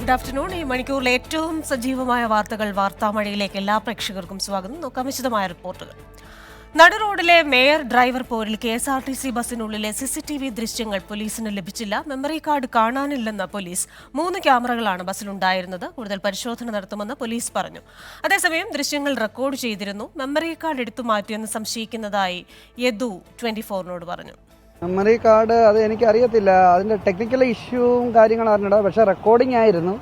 Good afternoon. ഈ മണിക്കൂറിലെ ഏറ്റവും സജീവമായ വാർത്തകൾ വാർത്താമഴയിലേക്ക് എല്ലാ പ്രേക്ഷകർക്കും സ്വാഗതം. നോക്കാം വിശദമായ റിപ്പോർട്ടുകൾ. നടു റോഡിലെ മേയർ ഡ്രൈവർ പോരിൽ KSRTC ബസ്സിനുള്ളിലെ CCTV ദൃശ്യങ്ങൾ പോലീസിന് ലഭിച്ചില്ല. മെമ്മറി കാർഡ് കാണാനില്ലെന്ന് പോലീസ്. 3 ക്യാമറകളാണ് ബസ്സിലുണ്ടായിരുന്നത്. കൂടുതൽ പരിശോധന നടത്തുമെന്ന് പോലീസ് പറഞ്ഞു. അതേസമയം ദൃശ്യങ്ങൾ റെക്കോർഡ് ചെയ്തിരുന്നു. മെമ്മറി കാർഡ് എടുത്തു മാറ്റിയെന്ന് സംശയിക്കുന്നതായി യദു 24-നോട് പറഞ്ഞു. മെമ്മറി കാർഡ് അത് എനിക്കറിയത്തില്ല, അതിൻ്റെ ടെക്നിക്കൽ ഇഷ്യൂവും കാര്യങ്ങളും അറിഞ്ഞിട. പക്ഷേ റെക്കോർഡിംഗ് ആയിരുന്നു,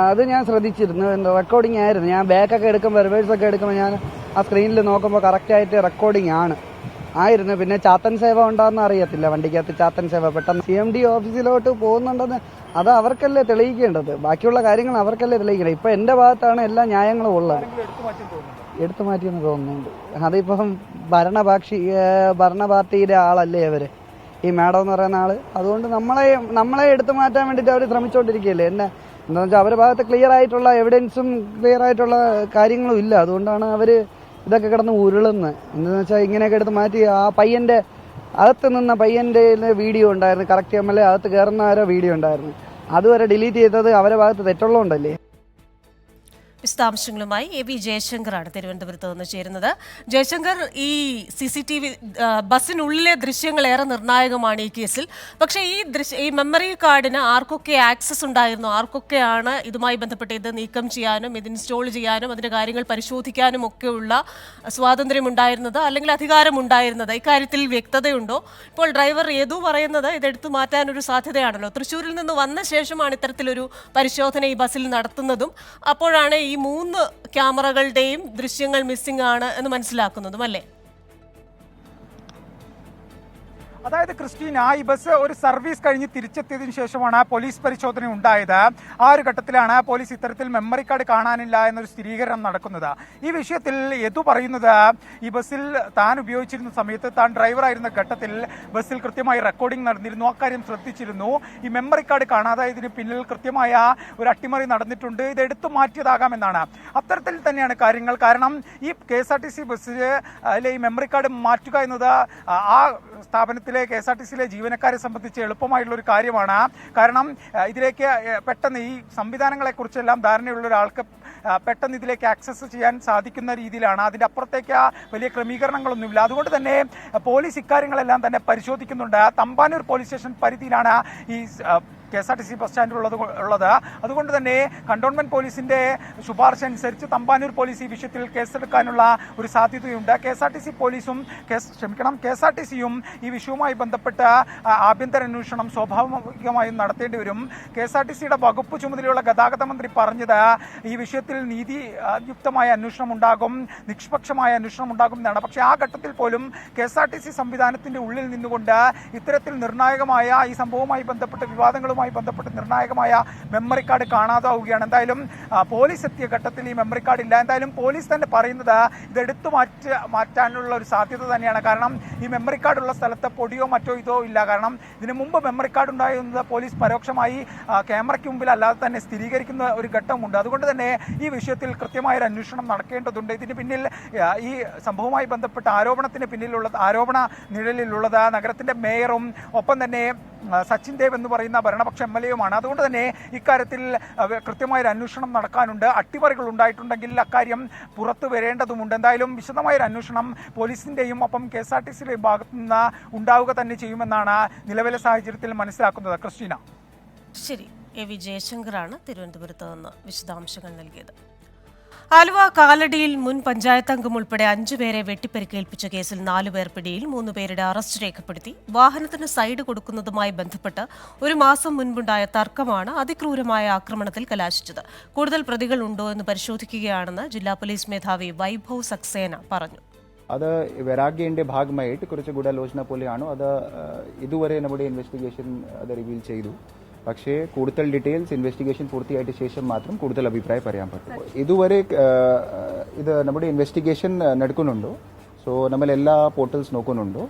അത് ഞാൻ ശ്രദ്ധിച്ചിരുന്നു. റെക്കോർഡിംഗ് ആയിരുന്നു. ഞാൻ ബാക്കൊക്കെ എടുക്കുമ്പോൾ റിവേഴ്സൊക്കെ എടുക്കുമ്പോൾ ഞാൻ ആ സ്ക്രീനിൽ നോക്കുമ്പോൾ കറക്റ്റായിട്ട് റെക്കോർഡിംഗ് ആയിരുന്നു. പിന്നെ ചാത്തൻ സേവ ഉണ്ടാകുന്ന അറിയത്തില്ല, വണ്ടിക്കകത്ത് ചാത്തൻ സേവ പെട്ടെന്ന് CMD ഓഫീസിലോട്ട് പോകുന്നുണ്ടെന്ന് അത് അവർക്കല്ലേ തെളിയിക്കേണ്ടത്. ബാക്കിയുള്ള കാര്യങ്ങൾ അവർക്കല്ലേ തെളിയിക്കേണ്ടത്. ഇപ്പം എൻ്റെ ഭാഗത്താണ് എല്ലാ ന്യായങ്ങളും ഉള്ളത്. എടുത്തു മാറ്റിയെന്ന് തോന്നുന്നുണ്ട്. അതിപ്പം ഭരണ പാർട്ടിയുടെ ആളല്ലേ അവര്, ഈ മാഡം എന്ന് പറയുന്ന ആള്. അതുകൊണ്ട് നമ്മളെ എടുത്തു മാറ്റാൻ വേണ്ടിയിട്ട് അവർ ശ്രമിച്ചുകൊണ്ടിരിക്കുകയല്ലേ. എന്താണെന്ന് വെച്ചാൽ അവരുടെ ഭാഗത്ത് ക്ലിയർ ആയിട്ടുള്ള എവിഡൻസും ക്ലിയർ ആയിട്ടുള്ള കാര്യങ്ങളും ഇല്ല. അതുകൊണ്ടാണ് അവര് ഇതൊക്കെ കിടന്ന് ഉരുളുന്നത്. എന്താണെന്ന് വെച്ചാൽ ഇങ്ങനെയൊക്കെ എടുത്ത് മാറ്റി ആ പയ്യന്റെ അകത്ത് നിന്ന പയ്യന്റെ വീഡിയോ ഉണ്ടായിരുന്നു, കറക്റ്റ് MLA അകത്ത് കയറുന്ന ആരോ വീഡിയോ ഉണ്ടായിരുന്നു, അതുവരെ ഡിലീറ്റ് ചെയ്തത് അവരുടെ ഭാഗത്ത് തെറ്റുള്ളതുകൊണ്ടല്ലേ. വിശദാംശങ്ങളുമായി AV ജയശങ്കറാണ് തിരുവനന്തപുരത്ത് നിന്ന് ചേരുന്നത്. ജയശങ്കർ, ഈ CCTV ബസ്സിനുള്ളിലെ ദൃശ്യങ്ങൾ ഏറെ നിർണായകമാണ് ഈ കേസിൽ. പക്ഷേ ഈ മെമ്മറി കാർഡിന് ആർക്കൊക്കെ ആക്സസ് ഉണ്ടായിരുന്നു, ആർക്കൊക്കെയാണ് ഇതുമായി ബന്ധപ്പെട്ട് ഇത് നീക്കം ചെയ്യാനും ഇത് ഇൻസ്റ്റോൾ ചെയ്യാനും അതിൻ്റെ കാര്യങ്ങൾ പരിശോധിക്കാനും ഒക്കെയുള്ള സ്വാതന്ത്ര്യമുണ്ടായിരുന്നത്, അല്ലെങ്കിൽ അധികാരമുണ്ടായിരുന്നത്, ഇക്കാര്യത്തിൽ വ്യക്തതയുണ്ടോ? ഇപ്പോൾ ഡ്രൈവർ യദു പറയുന്നത് ഇതെടുത്തു മാറ്റാനൊരു സാധ്യതയാണല്ലോ. തൃശ്ശൂരിൽ നിന്ന് വന്ന ശേഷമാണ് ഇത്തരത്തിലൊരു പരിശോധന ഈ ബസ്സിൽ നടത്തുന്നതും. അപ്പോഴാണ് ഈ 3 ക്യാമറകളുടെയും ദൃശ്യങ്ങൾ മിസ്സിംഗ് ആണ് എന്ന് മനസ്സിലാക്കുന്നതും, അല്ലേ? അതായത് ക്രിസ്റ്റീന, ഈ ബസ് ഒരു സർവീസ് കഴിഞ്ഞ് തിരിച്ചെത്തിയതിനു ശേഷമാണ് പോലീസ് പരിശോധന ഉണ്ടായത്. ആ ഒരു ഘട്ടത്തിലാണ് പോലീസ് ഇത്തരത്തിൽ മെമ്മറി കാർഡ് കാണാനില്ല എന്നൊരു സ്ഥിരീകരണം നടക്കുന്നത്. ഈ വിഷയത്തിൽ യദു പറയുന്നത്, ഈ ബസ്സിൽ താൻ ഉപയോഗിച്ചിരുന്ന സമയത്ത് താൻ ഡ്രൈവറായിരുന്ന ഘട്ടത്തിൽ ബസ്സിൽ കൃത്യമായി റെക്കോർഡിംഗ് നടന്നിരുന്നു, അക്കാര്യം ശ്രദ്ധിച്ചിരുന്നു. ഈ മെമ്മറി കാർഡ് കാണാതെ ഇതിന് പിന്നിൽ കൃത്യമായ ഒരു അട്ടിമറി നടന്നിട്ടുണ്ട്, ഇത് എടുത്തു മാറ്റിയതാകാമെന്നാണ്. അത്തരത്തിൽ തന്നെയാണ് കാര്യങ്ങൾ. കാരണം ഈ KSRTC ബസ്സിൽ ഈ മെമ്മറി കാർഡ് മാറ്റുക എന്നത് ആ സ്ഥാപനത്തിലെ KSRTCയിലെ ജീവനക്കാരെ സംബന്ധിച്ച് എളുപ്പമായിട്ടുള്ള ഒരു കാര്യമാണ്. കാരണം ഇതിലേക്ക് പെട്ടെന്ന് ഈ സംവിധാനങ്ങളെക്കുറിച്ചെല്ലാം ധാരണയുള്ള ഒരാൾക്ക് പെട്ടെന്ന് ഇതിലേക്ക് ആക്സസ് ചെയ്യാൻ സാധിക്കുന്ന രീതിയിലാണ്. അതിൻ്റെ അപ്പുറത്തേക്ക് വലിയ ക്രമീകരണങ്ങളൊന്നുമില്ല. അതുകൊണ്ട് തന്നെ പോലീസ് ഇക്കാര്യങ്ങളെല്ലാം തന്നെ പരിശോധിക്കുന്നുണ്ട്. തമ്പാനൂർ പോലീസ് സ്റ്റേഷൻ പരിധിയിലാണ് ഈ KSRTC ബസ് സ്റ്റാൻഡ് ഉള്ളത്. അതുകൊണ്ട് തന്നെ കണ്ടോൺമെന്റ് പോലീസിന്റെ ശുപാർശ അനുസരിച്ച് തമ്പാനൂർ പോലീസ് ഈ വിഷയത്തിൽ കേസെടുക്കാനുള്ള ഒരു സാധ്യതയുണ്ട്. KSRTCയും ഈ വിഷയവുമായി ബന്ധപ്പെട്ട് ആഭ്യന്തര അന്വേഷണം സ്വാഭാവികമായും നടത്തേണ്ടി വരും. KSRTCയുടെ വകുപ്പ് ചുമതലയുള്ള ഗതാഗത മന്ത്രി പറഞ്ഞത് ഈ വിഷയത്തിൽ നീതിയുക്തമായ അന്വേഷണം ഉണ്ടാകും, നിഷ്പക്ഷമായ അന്വേഷണം ഉണ്ടാകും എന്നാണ്. പക്ഷേ ആ ഘട്ടത്തിൽ പോലും KSRTC സംവിധാനത്തിന്റെ ഉള്ളിൽ നിന്നുകൊണ്ട് ഇത്തരത്തിൽ നിർണായകമായ ഈ സംഭവവുമായി ബന്ധപ്പെട്ട് വിവാദങ്ങളുമായി ബന്ധപ്പെട്ട് നിർണായകമായ മെമ്മറി കാർഡ് കാണാതാവുകയാണ്. എന്തായാലും പോലീസ് എത്തിയ ഘട്ടത്തിൽ ഈ മെമ്മറി കാർഡ് ഇല്ല. എന്തായാലും പോലീസ് തന്നെ പറയുന്നത് ഇത് എടുത്തു മാറ്റാനുള്ള ഒരു സാധ്യത തന്നെയാണ്. കാരണം ഈ മെമ്മറി കാർഡ് ഉള്ള സ്ഥലത്ത് പൊടിയോ മറ്റോ ഇതോ ഇല്ല. കാരണം ഇതിനു മുമ്പ് മെമ്മറി കാർഡ് ഉണ്ടായിരുന്നത് പോലീസ് പരോക്ഷമായി ക്യാമറയ്ക്ക് മുമ്പിൽ അല്ലാതെ തന്നെ സ്ഥിരീകരിക്കുന്ന ഒരു ഘട്ടമുണ്ട്. അതുകൊണ്ട് തന്നെ ഈ വിഷയത്തിൽ കൃത്യമായ ഒരു അന്വേഷണം നടക്കേണ്ടതുണ്ട്. ഇതിന് പിന്നിൽ ഈ സംഭവവുമായി ബന്ധപ്പെട്ട ആരോപണ നിഴലിലുള്ളത് നഗരത്തിന്റെ മേയറും ഒപ്പം തന്നെ സച്ചിൻ ദേവ് എന്ന് പറയുന്ന ഭരണപക്ഷ MLAയുമാണ്. അതുകൊണ്ട് തന്നെ ഇക്കാര്യത്തിൽ കൃത്യമായൊരു അന്വേഷണം നടക്കാനുണ്ട്. അട്ടിമറികൾ ഉണ്ടായിട്ടുണ്ടെങ്കിൽ അക്കാര്യം പുറത്തു വരേണ്ടതുമുണ്ട്. എന്തായാലും വിശദമായൊരു അന്വേഷണം പോലീസിന്റെയും ഒപ്പം KSRTCയുടെയും ഭാഗത്തു നിന്ന് ഉണ്ടാവുക തന്നെ ചെയ്യുമെന്നാണ് നിലവിലെ സാഹചര്യത്തിൽ മനസ്സിലാക്കുന്നത്. ക്രിസ്റ്റീന. ശരി, AV ജയശങ്കറാണ് തിരുവനന്തപുരത്ത് നിന്ന് വിശദാംശങ്ങൾ നൽകിയത്. ആലുവ കാലടിയിൽ മുൻ പഞ്ചായത്ത് അംഗം ഉൾപ്പെടെ 5 പേരെ വെട്ടിപ്പരിക്കേൽപ്പിച്ച കേസിൽ 4 പേർ പിടിയിൽ, 3 പേരുടെ അറസ്റ്റ് രേഖപ്പെടുത്തി. വാഹനത്തിന് സൈഡ് കൊടുക്കുന്നതുമായി ബന്ധപ്പെട്ട് 1 മാസം മുൻപുണ്ടായ തർക്കമാണ് അതിക്രൂരമായ ആക്രമണത്തിൽ കലാശിച്ചത്. കൂടുതൽ പ്രതികൾ ഉണ്ടോ എന്ന് പരിശോധിക്കുകയാണെന്ന് ജില്ലാ പോലീസ് മേധാവി വൈഭവ് സക്സേന പറഞ്ഞു. അത് വൈരാഗ്യന്റെ ഭാഗമായിട്ട് കുറച്ച് ഗൂഢാലോചന പോലെയാണോ, അത് ഇതുവരെ നമ്മുടെ ഇൻവെസ്റ്റിഗേഷൻ അത് റിവീൽ ചെയ്തു. പക്ഷേ കൂടുതൽ ഡീറ്റെയിൽസ് ഇൻവെസ്റ്റിഗേഷൻ പൂർത്തിയായിട്ട് ശേഷം മാത്രം കൂടുതൽ അഭിപ്രായം പറയാൻ പറ്റും. ഇതുവരെ ഇത് നമ്മുടെ ഇൻവെസ്റ്റിഗേഷൻ നടക്കുന്നുണ്ടോ, സോ നമ്മൾ എല്ലാ പോർട്ടൽസ് നോക്കുന്നുണ്ടോ.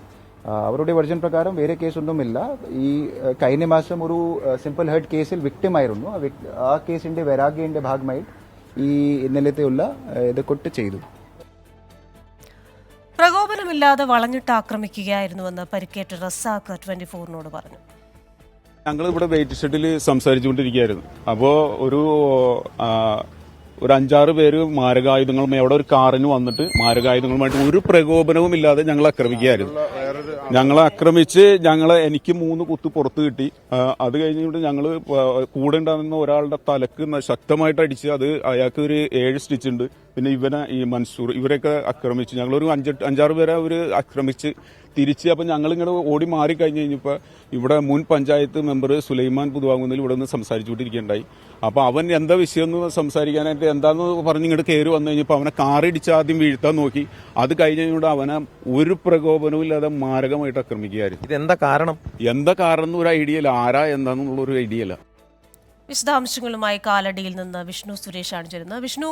അവരുടെ വെർഷൻ പ്രകാരം വേറെ കേസൊന്നുമില്ല. ഈ കഴിഞ്ഞ മാസം ഒരു സിമ്പിൾ ഹേർട്ട് കേസിൽ വിക്ടിം ആയിരുന്നു. ആ കേസിന്റെ വൈരാഗ്യന്റെ ഭാഗമായിട്ട് ഈ ഇന്നലത്തെയുള്ള ഇത് കൊട്ട് ചെയ്തു. പ്രകോപനമില്ലാതെ വളഞ്ഞിട്ട് ആക്രമിക്കുകയായിരുന്നുവെന്ന് പരിക്കേറ്റ റസാഖ് 24-നോട് പറഞ്ഞു. ഞങ്ങൾ ഇവിടെ വെയിറ്റ് ഷെഡിൽ സംസാരിച്ചുകൊണ്ടിരിക്കുകയായിരുന്നു. അപ്പോൾ ഒരു 5-6 പേര് മാരകായുധങ്ങളും അവിടെ ഒരു കാറിന് വന്നിട്ട് മാരകായുധങ്ങളുമായിട്ട് ഒരു പ്രകോപനവും ഇല്ലാതെ ഞങ്ങൾ ആക്രമിക്കുകയായിരുന്നു. ഞങ്ങളെ ആക്രമിച്ച് എനിക്ക് 3 കുത്ത് പുറത്ത് കിട്ടി. അത് കഴിഞ്ഞിട്ട് ഞങ്ങൾ കൂടെ ഉണ്ടാകുന്ന ഒരാളുടെ തലക്ക് ശക്തമായിട്ട് അടിച്ച് അയാൾക്ക് ഒരു 7 സ്റ്റിച്ച് ഉണ്ട്. പിന്നെ ഈ മൻസൂർ ഇവരെയൊക്കെ ആക്രമിച്ച് ഞങ്ങളൊരു 5-6 പേരെ അവർ ആക്രമിച്ച് തിരിച്ച്. അപ്പം ഞങ്ങളിങ്ങനെ ഓടി മാറി കഴിഞ്ഞ് കഴിഞ്ഞപ്പോൾ ഇവിടെ മുൻ പഞ്ചായത്ത് മെമ്പർ സുലൈമാൻ പുതുവാങ്ങുന്നതിൽ ഇവിടെ നിന്ന് സംസാരിച്ചുകൊണ്ടിരിക്കുകയുണ്ടായി. അപ്പോൾ അവൻ എന്താ വിഷയം എന്ന് സംസാരിക്കാനായിട്ട് എന്താന്ന് പറഞ്ഞ് ഇങ്ങോട്ട് കയറി വന്നു കഴിഞ്ഞപ്പോൾ അവനെ കാറിടിച്ച് ആദ്യം വീഴ്ത്താൻ നോക്കി. അത് കഴിഞ്ഞുകൊണ്ട് അവനെ ഒരു പ്രകോപനവും ഇല്ലാതെ മാരകമായിട്ട് ആക്രമിക്കുകയായിരുന്നു. ഇതെന്താ കാരണം എന്ന് ഒരു ഐഡിയ ഇല്ല, ആരാ എന്താണെന്നുള്ള ഒരു ഐഡിയ ഇല്ല. വിശദാംശങ്ങളുമായി കാലടിയിൽ നിന്ന് വിഷ്ണു സുരേഷാണ് ചേരുന്നത്. വിഷ്ണു,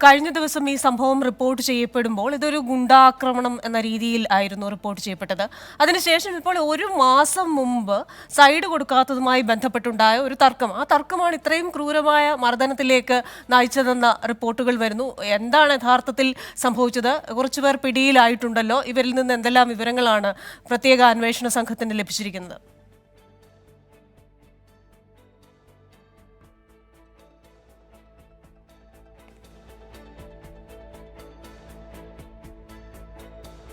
കഴിഞ്ഞ ദിവസം ഈ സംഭവം റിപ്പോർട്ട് ചെയ്യപ്പെടുമ്പോൾ ഇതൊരു ഗുണ്ടാക്രമണം എന്ന രീതിയിൽ ആയിരുന്നു റിപ്പോർട്ട് ചെയ്യപ്പെട്ടത്. അതിനുശേഷം ഇപ്പോൾ 1 മാസം മുമ്പ് സൈഡ് കൊടുക്കാത്തതുമായി ബന്ധപ്പെട്ടുണ്ടായ ഒരു തർക്കം, ആ തർക്കമാണ് ഇത്രയും ക്രൂരമായ മർദ്ദനത്തിലേക്ക് നയിച്ചതെന്ന റിപ്പോർട്ടുകൾ വരുന്നു. എന്താണ് യഥാർത്ഥത്തിൽ സംഭവിച്ചത്? കുറച്ചുപേർ പിടിയിലായിട്ടുണ്ടല്ലോ. ഇവരിൽ നിന്ന് എന്തെല്ലാം വിവരങ്ങളാണ് പ്രത്യേക അന്വേഷണ സംഘത്തിന് ലഭിച്ചിരിക്കുന്നത്?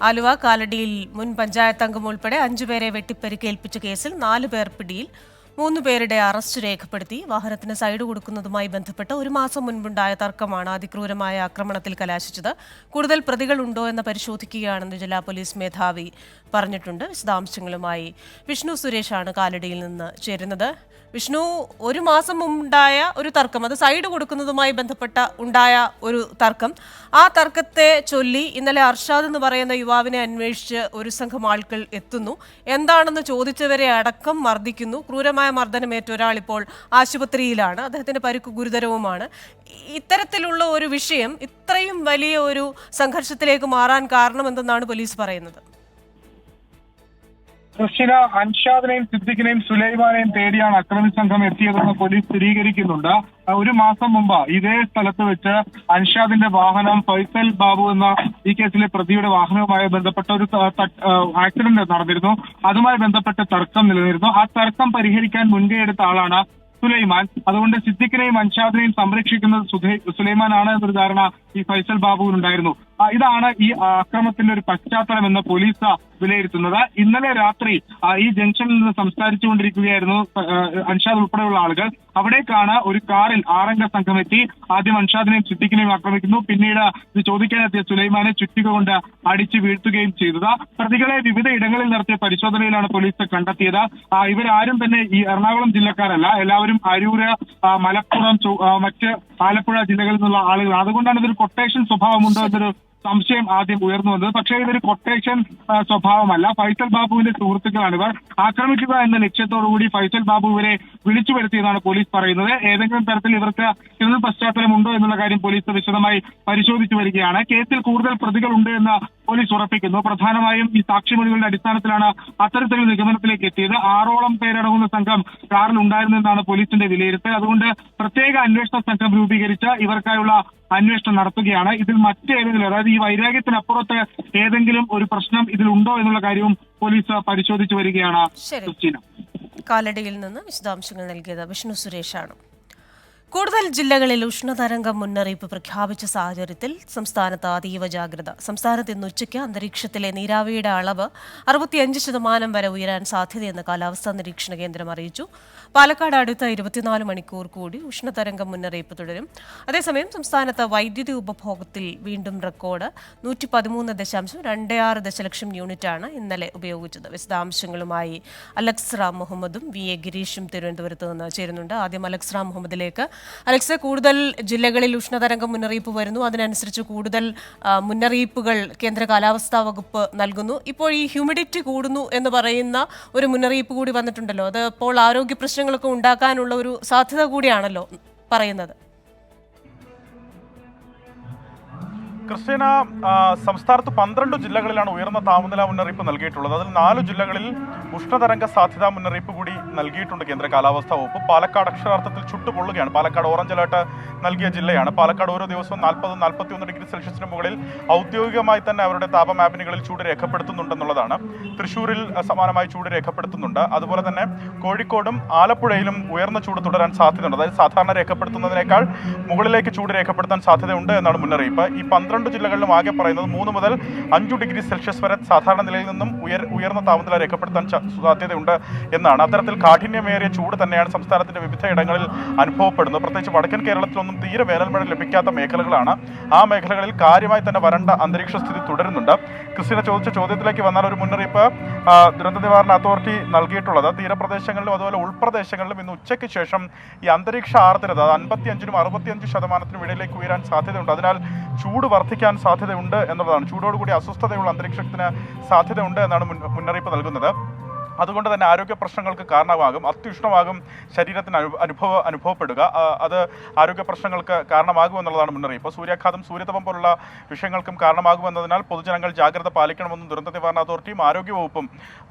ആലുവ കാലടിയിൽ മുൻ പഞ്ചായത്ത് അംഗം ഉൾപ്പെടെ 5 പേരെ വെട്ടിപ്പരിക്കേൽപ്പിച്ച കേസിൽ 4 പേർ പിടിയിൽ, 3 പേരുടെ അറസ്റ്റ് രേഖപ്പെടുത്തി. വാഹനത്തിന് സൈഡ് കൊടുക്കുന്നതുമായി ബന്ധപ്പെട്ട് 1 മാസം മുൻപുണ്ടായ തർക്കമാണ് അതിക്രൂരമായ ആക്രമണത്തിൽ കലാശിച്ചത്. കൂടുതൽ പ്രതികളുണ്ടോ എന്ന് പരിശോധിക്കുകയാണെന്ന് ജില്ലാ പോലീസ് മേധാവി പറഞ്ഞിട്ടുണ്ട്. വിശദാംശങ്ങളുമായി വിഷ്ണു സുരേഷാണ് കാലടിയിൽ നിന്ന് ചേരുന്നത്. വിഷ്ണു, 1 മാസം മുമ്പുണ്ടായ ഒരു തർക്കം, അത് സൈഡ് കൊടുക്കുന്നതുമായി ബന്ധപ്പെട്ട ഉണ്ടായ ഒരു തർക്കം, ആ തർക്കത്തെ ചൊല്ലി ഇന്നലെ അർഷാദ് എന്ന് പറയുന്ന യുവാവിനെ അന്വേഷിച്ച് ഒരു സംഘം ആളുകൾ എത്തുന്നു. എന്താണെന്ന് ചോദിച്ചവരെ അടക്കം മർദ്ദിക്കുന്നു. ക്രൂരമായ മർദ്ദനമേറ്റ ഒരാൾ ഇപ്പോൾ ആശുപത്രിയിലാണ്. അദ്ദേഹത്തിന്റെ പരിക്ക് ഗുരുതരവുമാണ്. ഇത്തരത്തിലുള്ള ഒരു വിഷയം ഇത്രയും വലിയ ഒരു സംഘർഷത്തിലേക്ക് മാറാൻ കാരണമെന്തെന്നാണ് പോലീസ് പറയുന്നത്? ക്രിസ്റ്റിന, അൻഷാദിനെയും സിദ്ദിഖിനെയും സുലൈമാനെയും തേടിയാണ് അക്രമി സംഘം എത്തിയതെന്ന് പോലീസ് സ്ഥിരീകരിക്കുന്നുണ്ട്. 1 മാസം മുമ്പ് ഇതേ സ്ഥലത്ത് വെച്ച് അൻഷാദിന്റെ വാഹനം ഫൈസൽ ബാബു എന്ന ഈ കേസിലെ പ്രതിയുടെ വാഹനവുമായി ബന്ധപ്പെട്ട ഒരു ആക്സിഡന്റ് നടന്നിരുന്നു. അതുമായി ബന്ധപ്പെട്ട് തർക്കം നിലനിന്നിരുന്നു. ആ തർക്കം പരിഹരിക്കാൻ മുൻകൈ എടുത്ത ആളാണ് സുലൈമാൻ. അതുകൊണ്ട് സിദ്ദിഖിനെയും അൻഷാദിനെയും സംരക്ഷിക്കുന്നത് സുലൈമാനാണ് എന്നൊരു ധാരണ ഈ ഫൈസൽ ബാബുവിനുണ്ടായിരുന്നു. ഇതാണ് ഈ അക്രമത്തിന്റെ ഒരു പശ്ചാത്തലം എന്ന് പോലീസ് വിലയിരുത്തുന്നത്. ഇന്നലെ രാത്രി ഈ ജംഗ്ഷനിൽ നിന്ന് സംസാരിച്ചുകൊണ്ടിരിക്കുകയായിരുന്നു അൻഷാദ് ഉൾപ്പെടെയുള്ള ആളുകൾ. അവിടേക്കാണ് ഒരു കാറിൽ 6 അംഗ സംഘം എത്തി. ആദ്യം അൻഷാദിനെയും സിദ്ദിഖിനെയും ആക്രമിക്കുന്നു. പിന്നീട് ഇത് ചോദിക്കാനെത്തിയ സുലൈമാനെ ചുറ്റിക കൊണ്ട് അടിച്ചു വീഴ്ത്തുകയും ചെയ്തത്. പ്രതികളെ വിവിധ ഇടങ്ങളിൽ നടത്തിയ പരിശോധനയിലാണ് പോലീസ് കണ്ടെത്തിയത്. ഇവരാരും തന്നെ ഈ എറണാകുളം ജില്ലക്കാരല്ല. എല്ലാവരും അരൂര്, മലപ്പുറം, മറ്റ് ആലപ്പുഴ ജില്ലകളിൽ നിന്നുള്ള ആളുകൾ. അതുകൊണ്ടാണ് ഇതൊരു കൊട്ടേഷൻ സ്വഭാവമുണ്ടോ എന്നൊരു സംശയം ആദ്യം ഉയർന്നു വന്നത്. പക്ഷേ ഇതൊരു കൊട്ടേഷൻ സ്വഭാവമല്ല. ഫൈസൽ ബാബുവിന്റെ സുഹൃത്തുക്കളാണ് ഇവർ. ആക്രമിക്കുക എന്ന ലക്ഷ്യത്തോടുകൂടി ഫൈസൽ ബാബു ഇവരെ വിളിച്ചു വരുത്തിയെന്നാണ് പോലീസ് പറയുന്നത്. ഏതെങ്കിലും തരത്തിൽ ഇവർക്ക് ക്രിമിനൽ പശ്ചാത്തലം ഉണ്ടോ എന്നുള്ള കാര്യം പോലീസ് വിശദമായി പരിശോധിച്ചു വരികയാണ്. കേസിൽ കൂടുതൽ പ്രതികളുണ്ട് എന്ന് പോലീസ് ഉറപ്പിക്കുന്നു. പ്രധാനമായും ഈ സാക്ഷിമൊഴികളുടെ അടിസ്ഥാനത്തിലാണ് അത്തരത്തിലുള്ള നിഗമനത്തിലേക്ക് എത്തിയത്. 6ഓളം പേരടങ്ങുന്ന സംഘം കാറിൽ ഉണ്ടായിരുന്നെന്നാണ് പോലീസിന്റെ വിലയിരുത്തൽ. അതുകൊണ്ട് പ്രത്യേക അന്വേഷണ സംഘം രൂപീകരിച്ച് ഇവർക്കായുള്ള അന്വേഷണം നടത്തുകയാണ്. ഇതിൽ മറ്റേതെങ്കിലും, അതായത് ഈ വൈരാഗ്യത്തിനപ്പുറത്ത് ഏതെങ്കിലും ഒരു പ്രശ്നം ഇതിലുണ്ടോ എന്നുള്ള കാര്യവും പോലീസ് പരിശോധിച്ചു വരികയാണ്. കാലടിയിൽ നിന്ന് വിശദാംശങ്ങൾ നൽകിയത് വിഷ്ണു സുരേഷാണ്. കൂടുതൽ ജില്ലകളിൽ ഉഷ്ണതരംഗം മുന്നറിയിപ്പ് പ്രഖ്യാപിച്ച സാഹചര്യത്തിൽ സംസ്ഥാനത്ത് അതീവ ജാഗ്രത. സംസ്ഥാനത്ത് ഇന്ന് ഉച്ചയ്ക്ക് അന്തരീക്ഷത്തിലെ നീരാവിയുടെ അളവ് 65% വരെ ഉയരാൻ സാധ്യതയെന്ന് കാലാവസ്ഥാ നിരീക്ഷണ കേന്ദ്രം അറിയിച്ചു. പാലക്കാട് അടുത്ത 24 മണിക്കൂർ കൂടി ഉഷ്ണതരംഗം മുന്നറിയിപ്പ് തുടരും. അതേസമയം സംസ്ഥാനത്ത് വൈദ്യുതി ഉപഭോഗത്തിൽ വീണ്ടും റെക്കോർഡ് 113.26 ദശലക്ഷം യൂണിറ്റാണ് ഇന്നലെ ഉപയോഗിച്ചത്. വിശദാംശങ്ങളുമായി അലക്സ് റാം മുഹമ്മദും VA ഗിരീഷും തിരുവനന്തപുരത്ത് നിന്ന് ചേരുന്നുണ്ട്. ആദ്യം അലക്സ് റാം മുഹമ്മദിലേക്ക്. അലക്സ്, കൂടുതൽ ജില്ലകളിൽ ഉഷ്ണതരംഗം മുന്നറിയിപ്പ് വരുന്നു. അതിനനുസരിച്ച് കൂടുതൽ മുന്നറിയിപ്പുകൾ കേന്ദ്ര കാലാവസ്ഥാ വകുപ്പ് നൽകുന്നു. ഇപ്പോൾ ഈ ഹ്യൂമിഡിറ്റി കൂടുന്നു എന്ന് പറയുന്ന ഒരു മുന്നറിയിപ്പ് കൂടി വന്നിട്ടുണ്ടല്ലോ. അത് ഇപ്പോൾ ആരോഗ്യ പ്രശ്നങ്ങളൊക്കെ ഉണ്ടാക്കാനുള്ള ഒരു സാധ്യത കൂടിയാണല്ലോ പറയുന്നത്. ക്രിസ്റ്റീന, സംസ്ഥാനത്ത് 12 ജില്ലകളിലാണ് ഉയർന്ന താപനില മുന്നറിയിപ്പ് നൽകിയിട്ടുള്ളത്. അതിൽ 4 ജില്ലകളിൽ ഉഷ്ണതരംഗ സാധ്യതാ മുന്നറിയിപ്പ് കൂടി നൽകിയിട്ടുണ്ട് കേന്ദ്ര കാലാവസ്ഥാ വകുപ്പ്. പാലക്കാട് അക്ഷരാർത്ഥത്തിൽ ചുട്ടുപൊള്ളുകയാണ്. പാലക്കാട് ഓറഞ്ച് അലേർട്ട് നൽകിയ ജില്ലയാണ്. പാലക്കാട് ഓരോ ദിവസവും 40-41 ഡിഗ്രി സെൽഷ്യസിന് മുകളിൽ ഔദ്യോഗികമായി തന്നെ അവരുടെ താപമാപിനികളിൽ ചൂട് രേഖപ്പെടുത്തുന്നുണ്ടെന്നുള്ളതാണ്. തൃശ്ശൂരിൽ സമാനമായി ചൂട് രേഖപ്പെടുത്തുന്നുണ്ട്. അതുപോലെ തന്നെ കോഴിക്കോടും ആലപ്പുഴയിലും ഉയർന്ന ചൂട് തുടരാൻ സാധ്യതയുണ്ട്. അതായത് സാധാരണ രേഖപ്പെടുത്തുന്നതിനേക്കാൾ മുകളിലേക്ക് ചൂട് രേഖപ്പെടുത്താൻ സാധ്യതയുണ്ട് എന്നാണ് മുന്നറിയിപ്പ്. ഈ 12 ജില്ലകളിലും ആകെ പറയുന്നത് 3 മുതൽ 5 ഡിഗ്രി സെൽഷ്യസ് വരെ സാധാരണ നിലയിൽ നിന്നും ഉയർന്ന താപനില രേഖപ്പെടുത്താൻ സാധ്യതയുണ്ട് എന്നാണ്. അത്തരത്തിൽ കാഠിന്യമേറിയ ചൂട് തന്നെയാണ് സംസ്ഥാനത്തിന്റെ വിവിധ ഇടങ്ങളിൽ അനുഭവപ്പെടുന്നത്. പ്രത്യേകിച്ച് വടക്കൻ കേരളത്തിലൊന്നും തീരെ വേനൽമഴ ലഭിക്കാത്ത മേഖലകളാണ്. ആ മേഖലകളിൽ കാര്യമായി തന്നെ വരണ്ട അന്തരീക്ഷ സ്ഥിതി തുടരുന്നുണ്ട്. ക്രിസ്റ്റീന ചോദിച്ച ചോദ്യത്തിലേക്ക് വന്നാൽ ഒരു മുന്നറിയിപ്പ് ദുരന്ത നിവാരണ അതോറിറ്റി നൽകിയിട്ടുള്ളത് തീരപ്രദേശങ്ങളിലും അതുപോലെ ഉൾപ്രദേശങ്ങളിലും ഇന്ന് ഉച്ചയ്ക്ക് ശേഷം ഈ അന്തരീക്ഷ ആർദ്രത 55-65% ഇടയിലേക്ക് ഉയരാൻ സാധ്യതയുണ്ട്. അതിനാൽ ചൂട് വർദ്ധിക്കാൻ സാധ്യതയുണ്ട് എന്നുള്ളതാണ്. ചൂടോടുകൂടി അസ്വസ്ഥതയുള്ള അന്തരീക്ഷത്തിന് സാധ്യതയുണ്ട് എന്നാണ് മുന്നറിയിപ്പ് നൽകുന്നത്. അതുകൊണ്ട് തന്നെ ആരോഗ്യ പ്രശ്നങ്ങൾക്ക് കാരണമാകും. അത്യുഷ്ണമാകും ശരീരത്തിന് അനുഭവപ്പെടുക. അത് ആരോഗ്യ പ്രശ്നങ്ങൾക്ക് കാരണമാകുമെന്നുള്ളതാണ് മുന്നറിയിപ്പ്. സൂര്യാഘാതം, സൂര്യതപം പോലുള്ള വിഷയങ്ങൾക്കും കാരണമാകുമെന്നതിനാൽ പൊതുജനങ്ങൾ ജാഗ്രത പാലിക്കണമെന്നും ദുരന്ത നിവാരണ അതോറിറ്റിയും ആരോഗ്യവകുപ്പും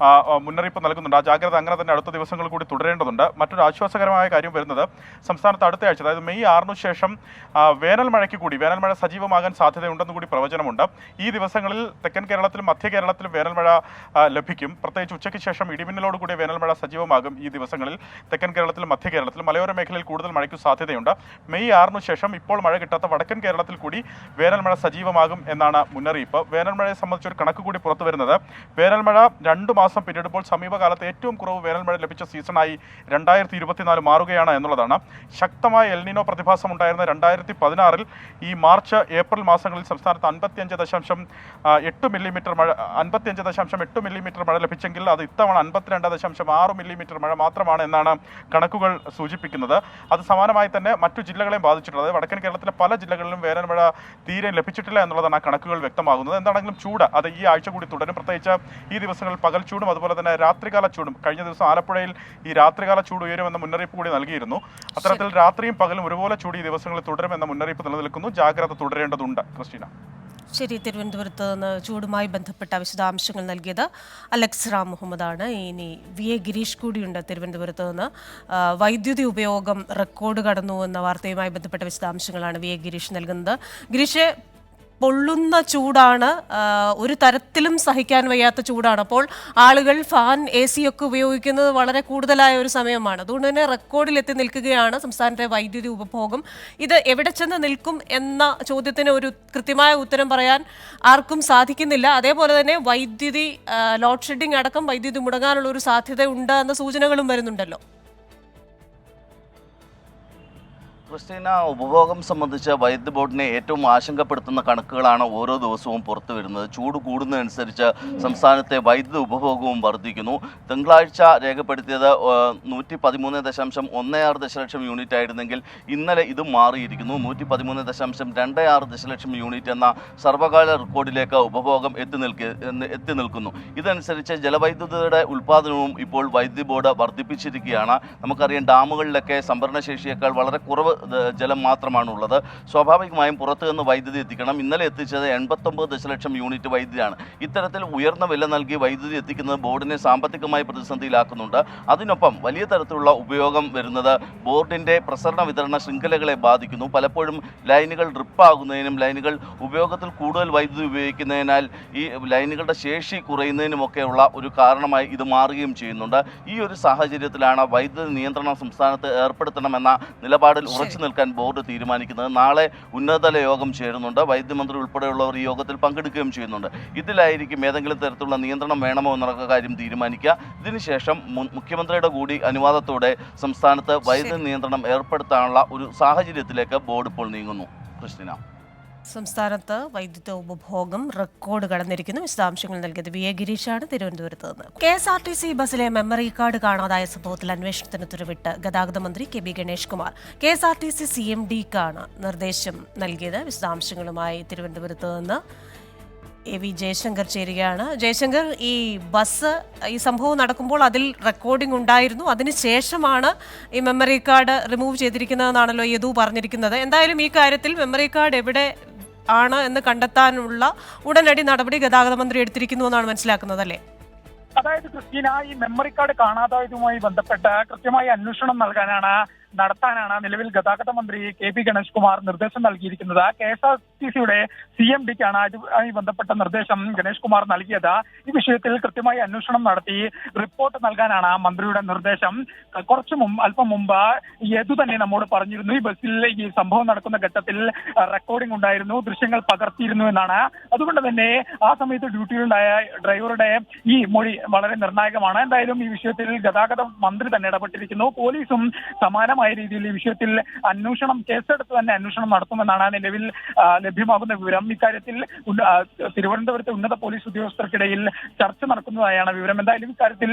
മുന്നറിയിപ്പ് നൽകുന്നുണ്ട്. ആ ജാഗ്രത അങ്ങനെ തന്നെ അടുത്ത ദിവസങ്ങൾ കൂടി തുടരേണ്ടതുണ്ട്. മറ്റൊരു ആശ്വാസകരമായ കാര്യം വരുന്നത് സംസ്ഥാനത്ത് അടുത്ത ആഴ്ച, അതായത് മെയ് 6 ശേഷം വേനൽമഴ സജീവമാകാൻ സാധ്യതയുണ്ടെന്ന് കൂടി പ്രവചനമുണ്ട്. ഈ ദിവസങ്ങളിൽ തെക്കൻ കേരളത്തിലും മധ്യ കേരളത്തിലും വേനൽമഴ ലഭിക്കും. പ്രത്യേകിച്ച് ഉച്ചയ്ക്ക് ശേഷം ഇടിമിന്നലോടുകൂടിയ വേനൽമഴ സജീവമാകും. ഈ ദിവസങ്ങളിൽ തെക്കൻ കേരളത്തിലും മധ്യ കേരളത്തിലും മലയോര മേഖലയിൽ കൂടുതൽ മഴയ്ക്ക് സാധ്യതയുണ്ട്. മെയ് 6 ശേഷം ഇപ്പോൾ മഴ കിട്ടാത്ത വടക്കൻ കേരളത്തിൽ കൂടി വേനൽമഴ സജീവമാകും എന്നാണ് മുന്നറിയിപ്പ്. വേനൽമഴയെ സംബന്ധിച്ചൊരു കണക്ക് കൂടി പുറത്തു വരുന്നത് വേനൽമഴ 2 മാസം പിന്നിടുമ്പോൾ സമീപകാലത്ത് ഏറ്റവും കുറവ് വേനൽമഴ ലഭിച്ച സീസണായി 2024 മാറുകയാണ് എന്നുള്ളതാണ്. ശക്തമായ എൽനിനോ പ്രതിഭാസം ഉണ്ടായിരുന്ന 2016 ഈ മാർച്ച് ഏപ്രിൽ മാസങ്ങളിൽ സംസ്ഥാനത്ത് 55.8 മില്ലിമീറ്റർ മഴ ലഭിച്ചെങ്കിൽ അത് ഇത്തവണ 52.6 മില്ലിമീറ്റർ മഴ മാത്രമാണ് എന്നാണ് കണക്കുകൾ സൂചിപ്പിക്കുന്നത്. അത് സമാനമായി തന്നെ മറ്റു ജില്ലകളെയും ബാധിച്ചിട്ടുണ്ട്. അതായത് വടക്കൻ കേരളത്തിലെ പല ജില്ലകളിലും വേനൽമഴ തീരെ ലഭിച്ചിട്ടില്ല എന്നുള്ളതാണ് ആ കണക്കുകൾ വ്യക്തമാകുന്നത്. എന്താണെങ്കിലും ചൂട് അത് ഈ ആഴ്ച കൂടി തുടരും. പ്രത്യേകിച്ച് ഈ ദിവസങ്ങളിൽ പകൽ ചൂടും അതുപോലെ തന്നെ രാത്രികാല ചൂടും. കഴിഞ്ഞ ദിവസം ആലപ്പുഴയിൽ ഈ രാത്രികാല ചൂട് ഉയരുമെന്ന മുന്നറിയിപ്പ് കൂടി നൽകിയിരുന്നു. അത്തരത്തിൽ രാത്രിയും പകലും ഒരുപോലെ ചൂട് ഈ ദിവസങ്ങളിൽ തുടരുമെന്ന മുന്നറിയിപ്പ് നിലനിൽക്കുന്നു. ജാഗ്രത തുടരേണ്ടതുണ്ട്. ക്രിസ്റ്റീന. ശരി, തിരുവനന്തപുരത്ത് നിന്ന് ചൂടുമായി ബന്ധപ്പെട്ട വിശദാംശങ്ങൾ നൽകിയത് അലക്സ് റാം മുഹമ്മദാണ്. ഇനി VA ഗിരീഷ് കൂടിയുണ്ട് തിരുവനന്തപുരത്ത് നിന്ന്. വൈദ്യുതി ഉപയോഗം റെക്കോർഡ് കടന്നു എന്ന വാർത്തയുമായി ബന്ധപ്പെട്ട വിശദാംശങ്ങളാണ് VA ഗിരീഷ് നൽകുന്നത്. ഗിരീഷ്, പൊള്ളുന്ന ചൂടാണ്, ഒരു തരത്തിലും സഹിക്കാൻ വയ്യാത്ത ചൂടാണ്. അപ്പോൾ ആളുകൾ ഫാൻ, AC ഒക്കെ ഉപയോഗിക്കുന്നത് വളരെ കൂടുതലായ ഒരു സമയമാണ്. അതുകൊണ്ട് തന്നെ റെക്കോർഡിലെത്തി നിൽക്കുകയാണ് സംസ്ഥാനത്തെ വൈദ്യുതി ഉപഭോഗം. ഇത് എവിടെ ചെന്ന് നിൽക്കും എന്ന ചോദ്യത്തിന് ഒരു കൃത്യമായ ഉത്തരം പറയാൻ ആർക്കും സാധിക്കുന്നില്ല. അതേപോലെ തന്നെ വൈദ്യുതി ലോഡ് ഷെഡിംഗ് അടക്കം വൈദ്യുതി മുടങ്ങാനുള്ള ഒരു സാധ്യത ഉണ്ട് എന്ന സൂചനകളും വരുന്നുണ്ടല്ലോ. ക്രിസ്റ്റീന, ഉപഭോഗം സംബന്ധിച്ച് വൈദ്യുതി ബോർഡിനെ ഏറ്റവും ആശങ്കപ്പെടുത്തുന്ന കണക്കുകളാണ് ഓരോ ദിവസവും പുറത്തു വരുന്നത്. ചൂട് കൂടുന്നതനുസരിച്ച് സംസ്ഥാനത്തെ വൈദ്യുതി ഉപഭോഗവും വർദ്ധിക്കുന്നു. തിങ്കളാഴ്ച രേഖപ്പെടുത്തിയത് 113.16 ദശലക്ഷം യൂണിറ്റ് ആയിരുന്നെങ്കിൽ ഇന്നലെ ഇത് മാറിയിരിക്കുന്നു. 113.26 ദശലക്ഷം യൂണിറ്റ് എന്ന സർവകാല റെക്കോർഡിലേക്ക് ഉപഭോഗം എത്തി നിൽക്കുന്നു. ഇതനുസരിച്ച് ജലവൈദ്യുതിയുടെ ഉൽപ്പാദനവും ഇപ്പോൾ വൈദ്യുതി ബോർഡ് വർദ്ധിപ്പിച്ചിരിക്കുകയാണ്. നമുക്കറിയാം, ഡാമുകളിലൊക്കെ സംഭരണശേഷിയേക്കാൾ വളരെ കുറവ് ജലം മാത്രമാണുള്ളത്. സ്വാഭാവികമായും പുറത്തു നിന്ന് വൈദ്യുതി എത്തിക്കണം. ഇന്നലെ എത്തിച്ചത് 89 ദശലക്ഷം യൂണിറ്റ് വൈദ്യുതിയാണ്. ഇത്തരത്തിൽ ഉയർന്ന വില നൽകി വൈദ്യുതി എത്തിക്കുന്നത് ബോർഡിനെ സാമ്പത്തികമായി പ്രതിസന്ധിയിലാക്കുന്നുണ്ട്. അതിനൊപ്പം വലിയ തരത്തിലുള്ള ഉപയോഗം വരുന്നത് ബോർഡിൻ്റെ പ്രസരണ വിതരണ ശൃംഖലകളെ ബാധിക്കുന്നു. പലപ്പോഴും ലൈനുകൾ ഡ്രിപ്പാകുന്നതിനും ലൈനുകൾ ഉപയോഗത്തിൽ കൂടുതൽ വൈദ്യുതി ഉപയോഗിക്കുന്നതിനാൽ ഈ ലൈനുകളുടെ ശേഷി കുറയുന്നതിനുമൊക്കെയുള്ള ഒരു കാരണമായി ഇത് മാറുകയും ചെയ്യുന്നുണ്ട്. ഈ ഒരു സാഹചര്യത്തിലാണ് വൈദ്യുതി നിയന്ത്രണം സംസ്ഥാനത്ത് ഏർപ്പെടുത്തണമെന്ന നിലപാടിൽ ഉറച്ചു നിൽക്കാൻ ബോർഡ് തീരുമാനിക്കുന്നത്. നാളെ ഉന്നതതല യോഗം ചേരുന്നുണ്ട്. വൈദ്യുതി മന്ത്രി ഉൾപ്പെടെയുള്ളവർ ഈ യോഗത്തിൽ പങ്കെടുക്കുകയും ചെയ്യുന്നുണ്ട്. ഇതിലായിരിക്കും ഏതെങ്കിലും തരത്തിലുള്ള നിയന്ത്രണം വേണമോ എന്നുള്ള കാര്യം തീരുമാനിക്കുക. ഇതിനുശേഷം മുഖ്യമന്ത്രിയുടെ കൂടി അനുവാദത്തോടെ സംസ്ഥാനത്ത് വൈദ്യുതി നിയന്ത്രണം ഏർപ്പെടുത്താനുള്ള ഒരു സാഹചര്യത്തിലേക്ക് ബോർഡ് ഇപ്പോൾ നീങ്ങുന്നു. ക്രിസ്റ്റീന. സംസ്ഥാനത്ത് വൈദ്യുത ഉപഭോഗം റെക്കോർഡ് കടന്നിരിക്കുന്നു. വിശദാംശങ്ങൾ നൽകിയത് VA ഗിരീഷാണ് തിരുവനന്തപുരത്ത് നിന്ന്. KSRTC ബസ്സിലെ മെമ്മറി കാർഡ് കാണാതായ സംഭവത്തിൽ അന്വേഷണത്തിന് ഉത്തരവിട്ട് ഗതാഗത മന്ത്രി KB ഗണേഷ് കുമാർ KSRTC CMD-ക്കാണ് നിർദ്ദേശം നൽകിയത്. വിശദാംശങ്ങളുമായി തിരുവനന്തപുരത്ത് നിന്ന് AV ജയശങ്കർ ചേരുകയാണ്. ജയശങ്കർ, ഈ ബസ് ഈ സംഭവം നടക്കുമ്പോൾ അതിൽ റെക്കോർഡിംഗ് ഉണ്ടായിരുന്നു, അതിനുശേഷമാണ് ഈ മെമ്മറി കാർഡ് റിമൂവ് ചെയ്തിരിക്കുന്നതെന്നാണല്ലോ യദു പറഞ്ഞിരിക്കുന്നത്. എന്തായാലും ഈ കാര്യത്തിൽ മെമ്മറി കാർഡ് എവിടെ ആണ് എന്ന് കണ്ടെത്താനുള്ള ഉടനടി നടപടി ഗതാഗത മന്ത്രി എടുത്തിരിക്കുന്നു എന്നാണ് മനസ്സിലാക്കുന്നത്, അല്ലേ? അതായത് ക്രിസ്റ്റീന, ഈ മെമ്മറി കാർഡ് കാണാതായതുമായി ബന്ധപ്പെട്ട് കൃത്യമായി അന്വേഷണം നടത്താനാണ് നിലവിൽ ഗതാഗത മന്ത്രി കെ പി ഗണേഷ് കുമാർ നിർദ്ദേശം നൽകിയിരിക്കുന്നത്. KSRTCയുടെ CMDക്കാണ് അതുമായി ബന്ധപ്പെട്ട നിർദ്ദേശം ഗണേഷ് കുമാർ നൽകിയത്. ഈ വിഷയത്തിൽ കൃത്യമായി അന്വേഷണം നടത്തി റിപ്പോർട്ട് നൽകാനാണ് മന്ത്രിയുടെ നിർദ്ദേശം. അല്പം മുമ്പ് യദു തന്നെ നമ്മോട് പറഞ്ഞിരുന്നു, ഈ ബസ്സിൽ ഈ സംഭവം നടക്കുന്ന ഘട്ടത്തിൽ റെക്കോർഡിംഗ് ഉണ്ടായിരുന്നു, ദൃശ്യങ്ങൾ പകർത്തിയിരുന്നു എന്നാണ്. അതുകൊണ്ട് തന്നെ ആ സമയത്ത് ഡ്യൂട്ടിയിലുണ്ടായ ഡ്രൈവറുടെ ഈ മൊഴി വളരെ നിർണായകമാണ്. എന്തായാലും ഈ വിഷയത്തിൽ ഗതാഗത മന്ത്രി തന്നെ ഇടപെട്ടിരിക്കുന്നു. പോലീസും സമാനമായ രീതിയിൽ ഈ വിഷയത്തിൽ കേസെടുത്ത് തന്നെ അന്വേഷണം നടത്തുമെന്നാണ് നിലവിൽ ലഭ്യമാകുന്ന വിവരം. ഇക്കാര്യത്തിൽ തിരുവനന്തപുരത്തെ ഉന്നത പോലീസ് ഉദ്യോഗസ്ഥർക്കിടയിൽ ചർച്ച നടക്കുന്നതായാണ് വിവരം. എന്തായാലും ഇക്കാര്യത്തിൽ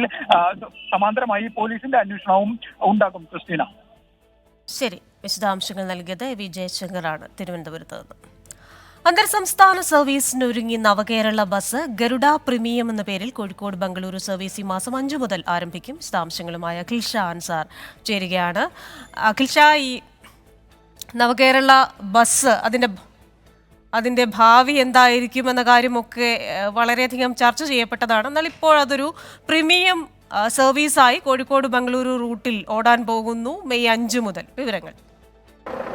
സമാന്തരമായി പോലീസിന്റെ അന്വേഷണവും ഉണ്ടാകും. ക്രിസ്റ്റീന, ശരി. വിശദാംശങ്ങൾ നൽകിയത് വി ജയശങ്കറാണ് തിരുവനന്തപുരത്ത് നിന്ന്. അന്തർ സംസ്ഥാന സർവീസിനൊരുങ്ങി നവകേരള ബസ് ഗരുഡ പ്രീമിയം എന്ന പേരിൽ കോഴിക്കോട് ബംഗളൂരു സർവീസ് ഈ മാസം 5 മുതൽ ആരംഭിക്കും. വിശദാംശങ്ങളുമായി അഖിൽ ഷാ അൻസാർ ചേരുകയാണ്. അഖിൽ ഷാ, ഈ നവകേരള ബസ് അതിൻ്റെ ഭാവി എന്തായിരിക്കും എന്ന കാര്യമൊക്കെ വളരെയധികം ചർച്ച ചെയ്യപ്പെട്ടതാണ്. എന്നാൽ ഇപ്പോൾ അതൊരു പ്രീമിയം സർവീസായി കോഴിക്കോട് ബംഗളൂരു റൂട്ടിൽ ഓടാൻ പോകുന്നു മെയ് 5 മുതൽ. വിവരങ്ങൾ.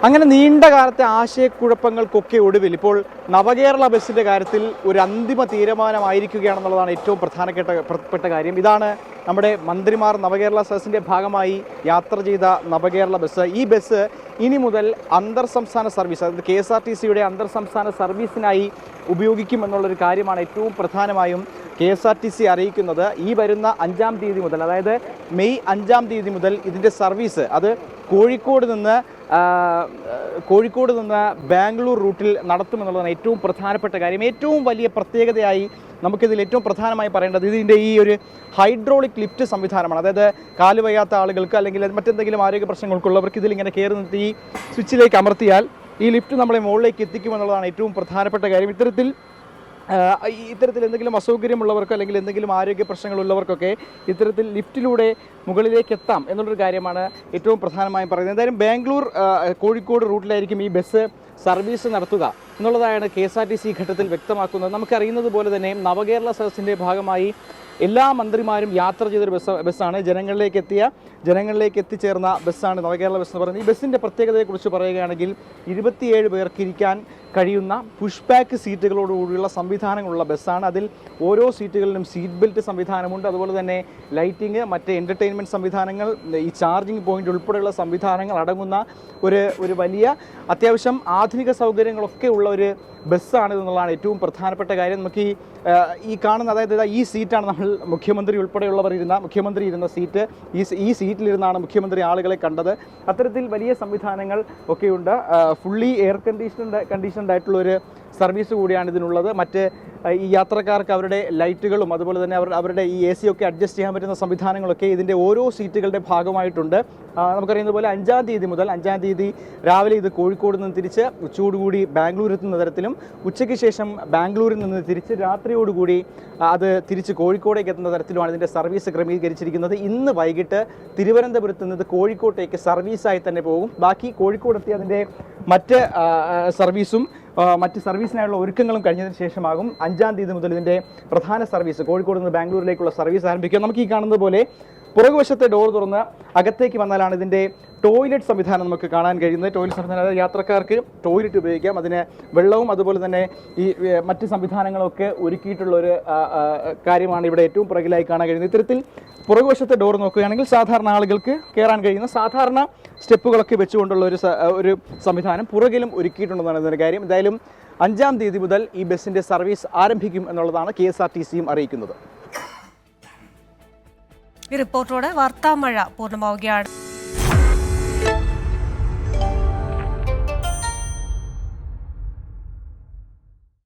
അങ്ങനെ നീണ്ട കാലത്തെ ആശയക്കുഴപ്പങ്ങൾക്കൊക്കെ ഒടുവിൽ ഇപ്പോൾ നവകേരള ബസ്സിൻ്റെ കാര്യത്തിൽ ഒരു അന്തിമ തീരുമാനമായിരിക്കുകയാണെന്നുള്ളതാണ് ഏറ്റവും പ്രധാനപ്പെട്ട കാര്യം. ഇതാണ് നമ്മുടെ മന്ത്രിമാർ നവകേരള സദസ്സിൻ്റെ ഭാഗമായി യാത്ര ചെയ്ത നവകേരള ബസ്. ഈ ബസ് ഇനി മുതൽ അന്തർ സംസ്ഥാന സർവീസ്, അതായത് KSRTCയുടെ അന്തർ സംസ്ഥാന സർവീസിനായി ഉപയോഗിക്കുമെന്നുള്ളൊരു കാര്യമാണ് ഏറ്റവും പ്രധാനമായും KSRTC അറിയിക്കുന്നത്. ഈ വരുന്ന 5-ാം തീയതി മുതൽ, അതായത് മെയ് 5-ാം തീയതി മുതൽ ഇതിൻ്റെ സർവീസ് അത് കോഴിക്കോട് നിന്ന് ബാംഗ്ലൂർ റൂട്ടിൽ നടത്തുമെന്നുള്ളതാണ് ഏറ്റവും പ്രധാനപ്പെട്ട കാര്യം. ഏറ്റവും വലിയ പ്രത്യേകതയായി നമുക്കിതിൽ ഏറ്റവും പ്രധാനമായി പറയേണ്ടത് ഇതിൻ്റെ ഈ ഒരു ഹൈഡ്രോളിക് ലിഫ്റ്റ് സംവിധാനമാണ്. അതായത് കാല് വയ്യാത്ത ആളുകൾക്ക് അല്ലെങ്കിൽ മറ്റെന്തെങ്കിലും ആരോഗ്യ പ്രശ്നങ്ങൾക്കുള്ളവർക്ക് ഇതിലിങ്ങനെ കയറി നിർത്തി ഈ സ്വിച്ചിലേക്ക് അമർത്തിയാൽ ഈ ലിഫ്റ്റ് നമ്മളെ മുകളിലേക്ക് എത്തിക്കുമെന്നുള്ളതാണ് ഏറ്റവും പ്രധാനപ്പെട്ട കാര്യം. ഇത്തരത്തിൽ എന്തെങ്കിലും അസൗകര്യമുള്ളവർക്കോ അല്ലെങ്കിൽ എന്തെങ്കിലും ആരോഗ്യ പ്രശ്നങ്ങളുള്ളവർക്കൊക്കെ ഇത്തരത്തിൽ ലിഫ്റ്റിലൂടെ മുകളിലേക്ക് എത്താം എന്നുള്ളൊരു കാര്യമാണ് ഏറ്റവും പ്രധാനമായും പറയുന്നത്. എന്തായാലും ബാംഗ്ലൂർ കോഴിക്കോട് റൂട്ടിലായിരിക്കും ഈ ബസ് സർവീസ് നടത്തുക എന്നുള്ളതാണ് KSRTC ഘട്ടത്തിൽ വ്യക്തമാക്കുന്നത്. നമുക്കറിയുന്നത് പോലെ തന്നെ നവകേരള സദസ്സിൻ്റെ ഭാഗമായി എല്ലാ മന്ത്രിമാരും യാത്ര ചെയ്തൊരു ബസ്സാണ്. ജനങ്ങളിലേക്ക് എത്തിച്ചേർന്ന ബസ്സാണ് നവകേരള ബസ് എന്ന് പറയുന്നത്. ഈ ബസ്സിൻ്റെ പ്രത്യേകതയെക്കുറിച്ച് പറയുകയാണെങ്കിൽ 27 പേർക്ക് ഇരിക്കാൻ കഴിയുന്ന പുഷ് ബാക്ക് സീറ്റുകളോടുകൂടിയുള്ള സംവിധാനങ്ങളുള്ള ബസ്സാണ്. അതിൽ ഓരോ സീറ്റുകളിലും സീറ്റ് ബെൽറ്റ് സംവിധാനമുണ്ട്. അതുപോലെ തന്നെ ലൈറ്റിംഗ്, മറ്റ് എൻ്റർടൈൻമെൻറ്റ് സംവിധാനങ്ങൾ, ഈ ചാർജിങ് പോയിൻ്റ് ഉൾപ്പെടെയുള്ള സംവിധാനങ്ങൾ അടങ്ങുന്ന ഒരു വലിയ അത്യാവശ്യം ആധുനിക സൗകര്യങ്ങളൊക്കെ ഉള്ള ഒരു ബസ്സാണിതെന്നുള്ളതാണ് ഏറ്റവും പ്രധാനപ്പെട്ട കാര്യം. നമുക്ക് ഈ കാണുന്ന, അതായത് ഈ സീറ്റാണ് നമ്മൾ മുഖ്യമന്ത്രി ഇരുന്ന സീറ്റ്. ഈ സീറ്റിലിരുന്നാണ് മുഖ്യമന്ത്രി ആളുകളെ കണ്ടത്. അത്തരത്തിൽ വലിയ സംവിധാനങ്ങൾ ഒക്കെയുണ്ട്. ഫുള്ളി എയർ കണ്ടീഷൻഡ് ആയിട്ടുള്ള ഒരു സർവീസ് കൂടിയാണ് ഇതിനുള്ളത്. മറ്റ് ഈ യാത്രക്കാർക്ക് അവരുടെ ലൈറ്റുകളും അതുപോലെ തന്നെ അവരുടെ ഈ AC ഒക്കെ അഡ്ജസ്റ്റ് ചെയ്യാൻ പറ്റുന്ന സംവിധാനങ്ങളൊക്കെ ഇതിൻ്റെ ഓരോ സീറ്റുകളുടെ ഭാഗമായിട്ടുണ്ട്. നമുക്കറിയുന്നത് പോലെ 5-ാം തീയതി രാവിലെ ഇത് കോഴിക്കോട് നിന്ന് തിരിച്ച് ഉച്ചയോടുകൂടി ബാംഗ്ലൂർ എത്തുന്ന തരത്തിലും ഉച്ചയ്ക്ക് ശേഷം ബാംഗ്ലൂരിൽ നിന്ന് തിരിച്ച് രാത്രിയോടുകൂടി അത് തിരിച്ച് കോഴിക്കോടേക്ക് എത്തുന്ന തരത്തിലുമാണ് ഇതിൻ്റെ സർവീസ് ക്രമീകരിച്ചിരിക്കുന്നത്. ഇന്ന് വൈകിട്ട് തിരുവനന്തപുരത്ത് നിന്ന് കോഴിക്കോട്ടേക്ക് സർവീസായി തന്നെ പോകും. ബാക്കി കോഴിക്കോടെത്തി അതിൻ്റെ മറ്റ് സർവീസിനായുള്ള ഒരുക്കങ്ങളും കഴിഞ്ഞതിന് ശേഷമാകും 5-ാം തീയതി മുതൽ ഇതിൻ്റെ പ്രധാന സർവീസ് കോഴിക്കോട് നിന്ന് ബാംഗ്ലൂരിലേക്കുള്ള സർവീസ് ആരംഭിക്കുക. നമുക്ക് ഈ കാണുന്നത് പോലെ പുറകുവശത്തെ ഡോർ തുറന്ന് അകത്തേക്ക് വന്നാലാണ് ഇതിൻ്റെ ടോയ്ലറ്റ് സംവിധാനം നമുക്ക് കാണാൻ കഴിയുന്നത്. ടോയ്ലറ്റ് സംവിധാനം, അതായത് യാത്രക്കാർക്ക് ടോയ്ലറ്റ് ഉപയോഗിക്കാം. അതിന് വെള്ളവും അതുപോലെ തന്നെ ഈ മറ്റ് സംവിധാനങ്ങളൊക്കെ ഒരുക്കിയിട്ടുള്ളൊരു കാര്യമാണ് ഇവിടെ ഏറ്റവും പുറകിലായി കാണാൻ കഴിയുന്നത്. ഇത്തരത്തിൽ പുറകുവശത്തെ ഡോർ നോക്കുകയാണെങ്കിൽ സാധാരണ ആളുകൾക്ക് കയറാൻ കഴിയുന്ന സാധാരണ സ്റ്റെപ്പുകളൊക്കെ വെച്ചുകൊണ്ടുള്ള ഒരു സംവിധാനം പുറകിലും ഒരുക്കിയിട്ടുണ്ടെന്നാണ് ഇതിൻ്റെ കാര്യം. എന്തായാലും 5-ാം തീയതി മുതൽ ഈ ബസ്സിൻ്റെ സർവീസ് ആരംഭിക്കും എന്നുള്ളതാണ് KSRTCയും അറിയിക്കുന്നത്. ഈ റിപ്പോർട്ടോടെ വാർത്താമഴ പൂർണ്ണമാവുകയാണ്.